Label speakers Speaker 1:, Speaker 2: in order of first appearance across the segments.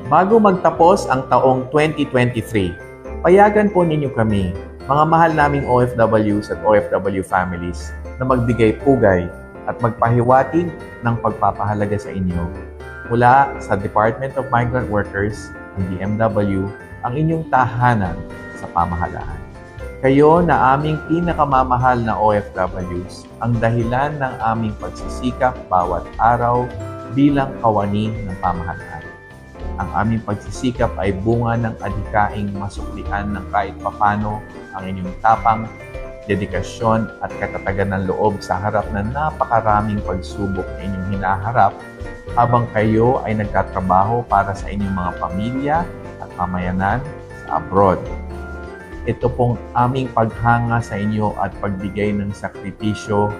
Speaker 1: Bago magtapos ang taong 2023, payagan po ninyo kami, mga mahal naming OFWs at OFW families, na magbigay pugay at magpahiwatig ng pagpapahalaga sa inyo mula sa Department of Migrant Workers, ang DMW, ang inyong tahanan sa pamahalaan. Kayo na aming pinakamamahal na OFWs, ang dahilan ng aming pagsisikap bawat araw bilang kawani ng pamahalaan. Ang aming pagsisikap ay bunga ng adhikaing masuklian ng kahit papano ang inyong tapang, dedikasyon at katatagan ng loob sa harap ng napakaraming pagsubok na inyong hinaharap habang kayo ay nagtatrabaho para sa inyong mga pamilya at pamayanan sa abroad. Ito pong aming paghanga sa inyo at pagbigay ng sakripisyo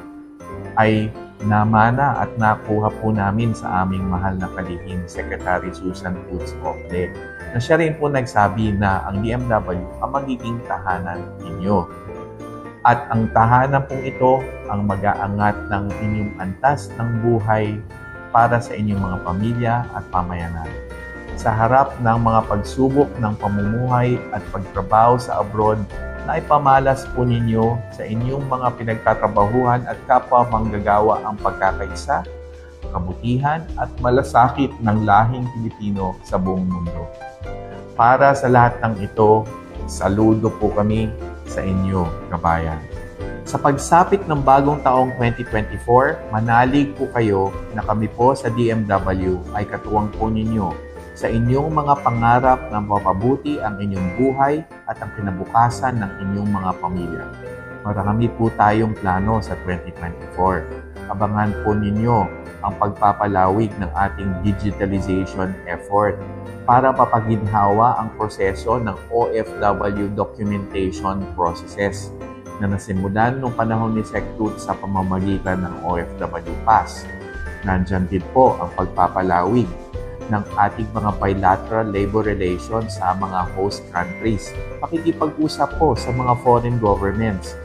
Speaker 1: ay namana at nakuha po namin sa aming mahal na kalihim Secretary Susan Foods Ocle, na siya rin po nagsabi na ang DMW ang magiging tahanan ninyo. At ang tahanan pong ito ang mag-aangat ng inyong antas ng buhay para sa inyong mga pamilya at pamayanan. Sa harap ng mga pagsubok ng pamumuhay at pagtrabaho sa abroad na ipamalas po ninyo sa inyong mga pinagtatrabahuhan at kapwa manggagawa ang pagkakaisa, kabutihan at malasakit ng lahing Pilipino sa buong mundo. Para sa lahat ng ito, saludo po kami sa inyo, kabayan. Sa pagsapit ng bagong taong 2024, manalig po kayo na kami po sa DMW ay katuwang po ninyo sa inyong mga pangarap na mapabuti ang inyong buhay at ang kinabukasan ng inyong mga pamilya. Marami po tayong plano sa 2024. Abangan po ninyo ang pagpapalawig ng ating digitalization effort para papaginhawa ang proseso ng OFW documentation processes na nasimulan noong panahon ni SecTut sa pamamagitan ng OFW Pass. Nandyan din po ang pagpapalawig ng ating mga bilateral labor relations sa mga host countries. Pakikipag-usap po sa mga foreign governments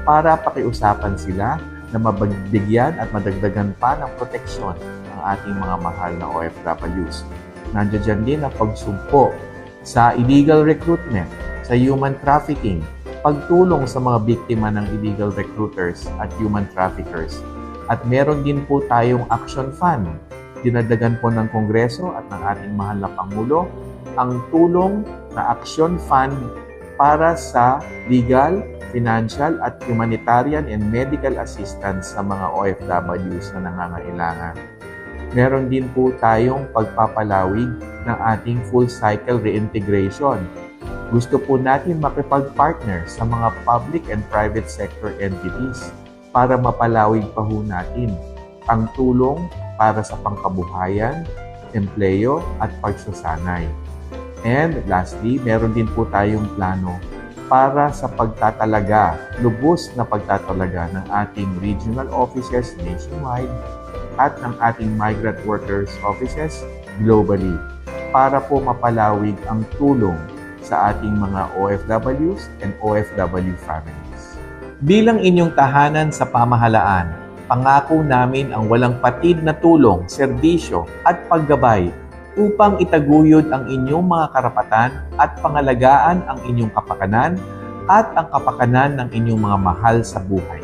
Speaker 1: para pakiusapan sila na mabigyan at madagdagan pa ng proteksyon ang ating mga mahal na OFWs. Nandiyan din ang pagsugpo sa illegal recruitment, sa human trafficking, pagtulong sa mga biktima ng illegal recruiters at human traffickers. At meron din po tayong action fund. Dinadagan po ng Kongreso at ng ating mahal na Pangulo ang tulong na Action Fund para sa legal, financial at humanitarian and medical assistance sa mga OFWs na nangangailangan. Meron din po tayong pagpapalawig ng ating full cycle reintegration. Gusto po natin makipag-partner sa mga public and private sector entities para mapalawig pa ho natin ang tulong para sa pangkabuhayan, empleyo at pagsasanay. And lastly, meron din po tayong plano para sa pagtatalaga, lubos na pagtatalaga ng ating regional offices nationwide at ng ating migrant workers offices globally para po mapalawig ang tulong sa ating mga OFWs and OFW families. Bilang inyong tahanan sa pamahalaan, pangako namin ang walang patid na tulong, serbisyo at paggabay upang itaguyod ang inyong mga karapatan at pangalagaan ang inyong kapakanan at ang kapakanan ng inyong mga mahal sa buhay.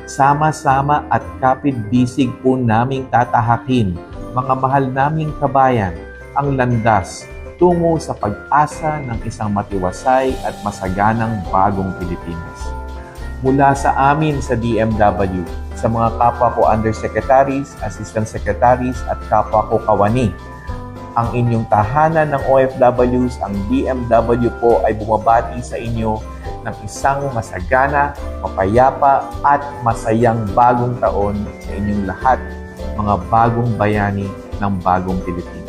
Speaker 1: Sama-sama at kapit-bisig po naming tatahakin, mga mahal naming kabayan, ang landas tungo sa pag-asa ng isang matiwasay at masaganang bagong Pilipinas. Mula sa amin sa DMW, sa mga kapwa ko undersecretaries, assistant secretaries at kapwa ko kawani, ang inyong tahanan ng OFWs, ang DMW po ay bumabati sa inyo ng isang masagana, mapayapa at masayang bagong taon sa inyong lahat, mga bagong bayani ng bagong Pilipinas.